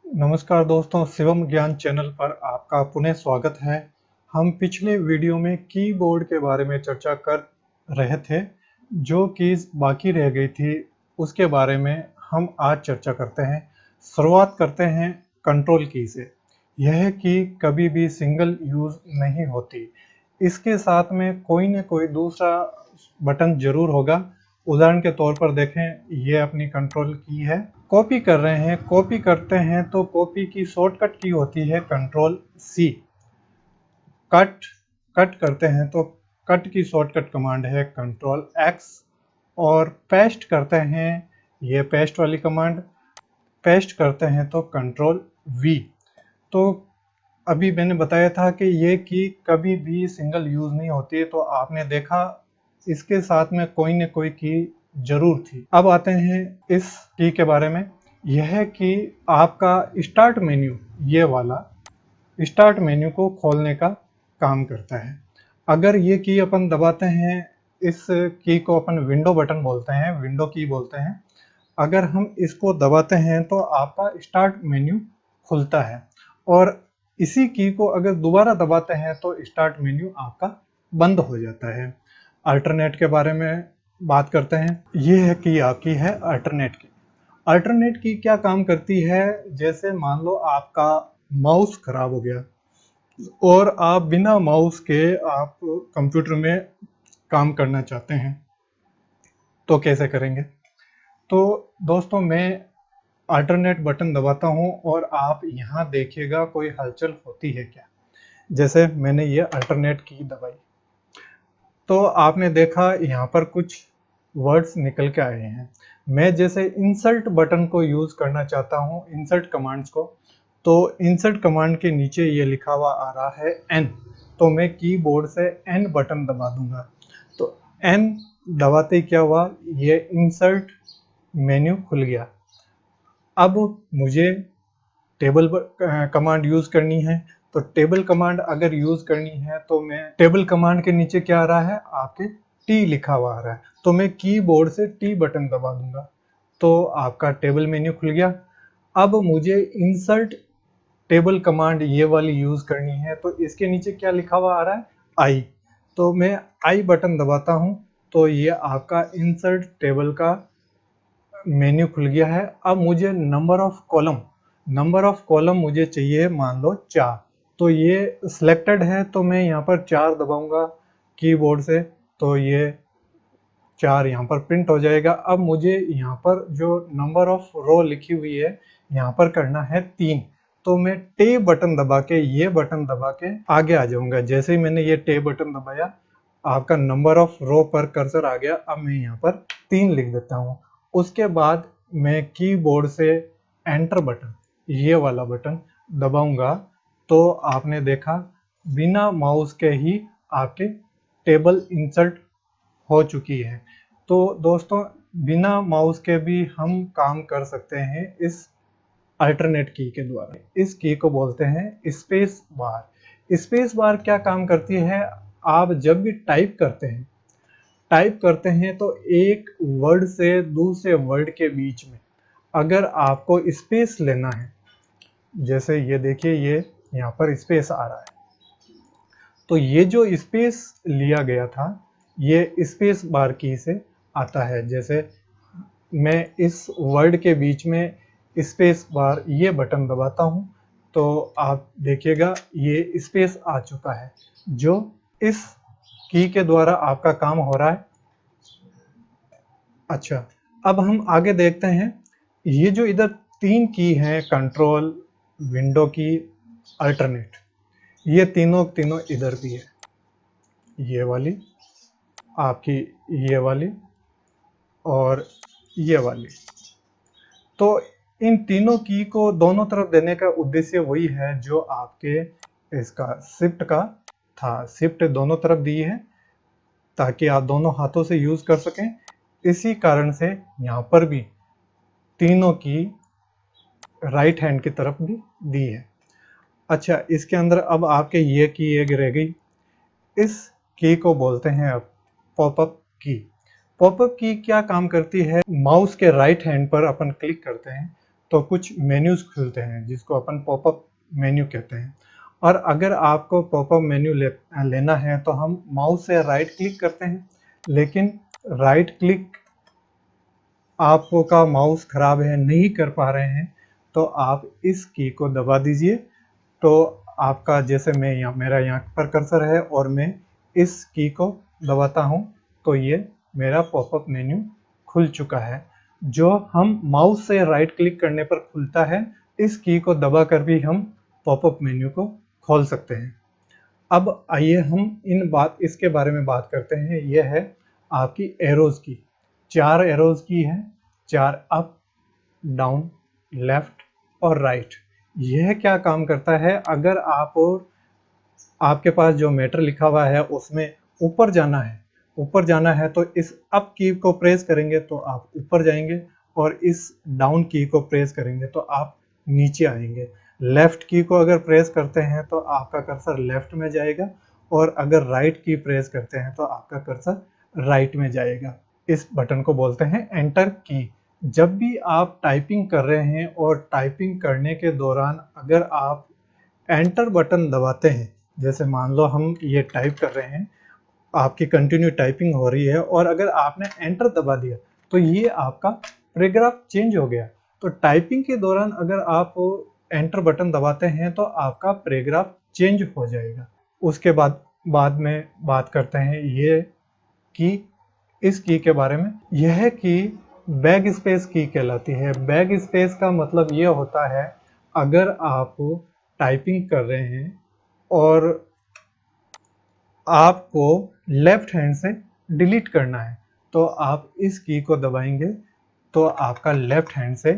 नमस्कार दोस्तों, शिवम ज्ञान चैनल पर आपका पुनः स्वागत है। हम पिछले वीडियो में कीबोर्ड के बारे में चर्चा कर रहे थे। जो कीज बाकी रह गई थी उसके बारे में हम आज चर्चा करते हैं। शुरुआत करते हैं कंट्रोल की से। यह की कभी भी सिंगल यूज नहीं होती। इसके साथ में कोई न कोई दूसरा बटन जरूर होगा। उदाहरण के तौर पर देखें, ये अपनी कंट्रोल की है। कॉपी कर रहे हैं, कॉपी करते हैं तो कॉपी की शॉर्टकट की होती है कंट्रोल सी। कट कट करते हैं तो कट की शॉर्टकट कमांड है कंट्रोल एक्स। और पेस्ट करते हैं, ये पेस्ट वाली कमांड। पेस्ट करते हैं तो कंट्रोल वी। तो अभी मैंने बताया था कि ये की कभी भी सिंगल यूज नहीं होती, तो आपने देखा इसके साथ में कोई न कोई की जरूर थी। अब आते हैं इस की के बारे में। यह की आपका स्टार्ट मेन्यू, ये वाला स्टार्ट मेन्यू को खोलने का काम करता है। अगर ये की अपन दबाते हैं, इस की को अपन विंडो बटन बोलते हैं, विंडो की बोलते हैं। अगर हम इसको दबाते हैं तो आपका स्टार्ट मेन्यू खुलता है, और इसी की को अगर दोबारा दबाते हैं तो स्टार्ट मेन्यू आपका बंद हो जाता है। अल्टरनेट के बारे में बात करते हैं। ये है की आपकी है अल्टरनेट की। अल्टरनेट की क्या काम करती है? जैसे मान लो आपका माउस खराब हो गया और आप बिना माउस के आप कंप्यूटर में काम करना चाहते हैं, तो कैसे करेंगे? तो दोस्तों, मैं अल्टरनेट बटन दबाता हूं और आप यहां देखिएगा कोई हलचल होती है क्या। जैसे मैंने ये अल्टरनेट की दबाई तो आपने देखा यहाँ पर कुछ वर्ड्स निकल के आए हैं। मैं जैसे इंसर्ट बटन को यूज करना चाहता हूँ, इंसर्ट कमांड्स को, तो इंसर्ट कमांड के नीचे ये लिखा हुआ आ रहा है एन। तो मैं कीबोर्ड से एन बटन दबा दूंगा। तो एन दबाते ही क्या हुआ, ये इंसर्ट मेन्यू खुल गया। अब मुझे टेबल कमांड यूज करनी है। तो टेबल कमांड अगर यूज करनी है तो मैं टेबल कमांड के नीचे क्या आ रहा है, आपके टी लिखा हुआ आ रहा है, तो मैं कीबोर्ड से टी बटन दबा दूंगा तो आपका टेबल मेन्यू खुल गया। अब मुझे इंसर्ट टेबल कमांड ये वाली यूज करनी है, तो इसके नीचे क्या लिखा हुआ आ रहा है, आई। तो मैं आई बटन दबाता हूं तो ये आपका इंसर्ट टेबल का मेन्यू खुल गया है। अब मुझे नंबर ऑफ कॉलम मुझे चाहिए, मान लो 4। तो ये सिलेक्टेड है तो मैं यहाँ पर 4 दबाऊंगा कीबोर्ड से, तो ये 4 यहाँ पर प्रिंट हो जाएगा। अब मुझे यहाँ पर जो नंबर ऑफ रो लिखी हुई है यहाँ पर करना है 3। तो मैं टे बटन दबा के, ये बटन दबा के आगे आ जाऊंगा। जैसे ही मैंने ये टे बटन दबाया, आपका नंबर ऑफ रो पर कर्सर आ गया। अब मैं यहाँ पर 3 लिख देता हूँ। उसके बाद मैं कीबोर्ड से एंटर बटन, ये वाला बटन दबाऊंगा तो आपने देखा बिना माउस के ही आपके टेबल इंसर्ट हो चुकी है। तो दोस्तों, बिना माउस के भी हम काम कर सकते हैं इस अल्टरनेट की के द्वारा। इस की को बोलते हैं स्पेस बार। स्पेस बार क्या काम करती है? आप जब भी टाइप करते हैं तो एक वर्ड से दूसरे वर्ड के बीच में अगर आपको स्पेस लेना है, जैसे ये देखिए, ये यहाँ पर स्पेस आ रहा है, तो ये जो स्पेस लिया गया था ये स्पेस बार की से आता है। जैसे मैं इस वर्ड के बीच में स्पेस बार ये बटन दबाता हूं तो आप देखिएगा ये स्पेस आ चुका है, जो इस की के द्वारा आपका काम हो रहा है। अच्छा, अब हम आगे देखते हैं। ये जो इधर 3 की हैं, कंट्रोल, विंडो की, अल्टरनेट, ये तीनों तीनों इधर भी है। ये वाली आपकी, ये वाली और ये वाली। तो इन तीनों की को दोनों तरफ देने का उद्देश्य वही है जो आपके इसका शिफ्ट का था। शिफ्ट दोनों तरफ दी है ताकि आप दोनों हाथों से यूज कर सकें। इसी कारण से यहाँ पर भी तीनों की राइट हैंड की तरफ भी दी है। अच्छा, इसके अंदर अब आपके ये की एक रह गई। इस की को बोलते हैं अब पॉपअप की। पॉपअप की क्या काम करती है? माउस के राइट हैंड पर अपन क्लिक करते हैं तो कुछ मेन्यूज खुलते हैं जिसको अपन पॉपअप मेन्यू कहते हैं। और अगर आपको पॉपअप मेन्यू लेना है तो हम माउस से राइट क्लिक करते हैं, लेकिन राइट क्लिक आपका माउस खराब है, नहीं कर पा रहे हैं, तो आप इस की को दबा दीजिए। तो आपका जैसे मैं यहाँ, मेरा यहाँ पर कर्सर है और मैं इस की को दबाता हूँ तो ये मेरा पॉपअप मेन्यू खुल चुका है, जो हम माउस से राइट क्लिक करने पर खुलता है। इस की को दबाकर भी हम पॉपअप मेन्यू को खोल सकते हैं। अब आइए हम इसके बारे में बात करते हैं। यह है आपकी एरोज की, 4 एरोज की है, 4 अप, डाउन, लेफ्ट और राइट। यह क्या काम करता है, अगर आपके पास जो मैटर लिखा हुआ है उसमें ऊपर जाना है तो इस अप की को प्रेस करेंगे तो आप ऊपर जाएंगे, और इस डाउन की को प्रेस करेंगे तो आप नीचे आएंगे। लेफ्ट की को अगर प्रेस करते हैं तो आपका कर्सर लेफ्ट में जाएगा, और अगर राइट की प्रेस करते हैं तो आपका कर्सर राइट में जाएगा। इस बटन को बोलते हैं एंटर की। जब भी आप टाइपिंग कर रहे हैं और टाइपिंग करने के दौरान अगर आप एंटर बटन दबाते हैं, जैसे मान लो हम ये टाइप कर रहे हैं, आपकी कंटिन्यू टाइपिंग हो रही है और अगर आपने एंटर दबा दिया तो ये आपका पैराग्राफ चेंज हो गया। तो टाइपिंग के दौरान अगर आप एंटर बटन दबाते हैं तो आपका पैराग्राफ चेंज हो जाएगा। उसके बाद में बात करते हैं ये की, इस की के बारे में। यह की बैक स्पेस की कहलाती है। बैक स्पेस का मतलब ये होता है, अगर आप टाइपिंग कर रहे हैं और आपको लेफ्ट हैंड से डिलीट करना है तो आप इस की को दबाएंगे तो आपका लेफ्ट हैंड से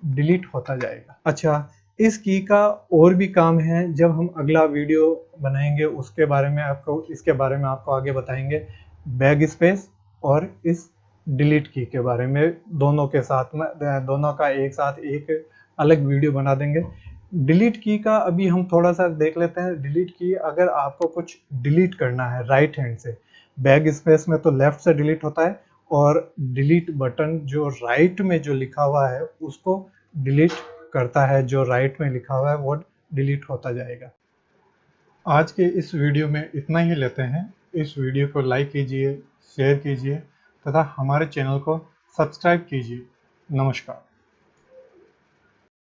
डिलीट होता जाएगा। अच्छा, इस की का और भी काम है, जब हम अगला वीडियो बनाएंगे इसके बारे में आपको आगे बताएंगे। बैक स्पेस और इस डिलीट की के बारे में दोनों का एक साथ एक अलग वीडियो बना देंगे। डिलीट की का अभी हम थोड़ा सा देख लेते हैं। डिलीट की, अगर आपको कुछ डिलीट करना है राइट हैंड से, बैक स्पेस में तो लेफ्ट से डिलीट होता है, और डिलीट बटन जो राइट में जो लिखा हुआ है उसको डिलीट करता है। जो राइट में लिखा हुआ है वो डिलीट होता जाएगा। आज के इस वीडियो में इतना ही लेते हैं। इस वीडियो को लाइक कीजिए, शेयर कीजिए तथा हमारे चैनल को सब्सक्राइब कीजिए। नमस्कार।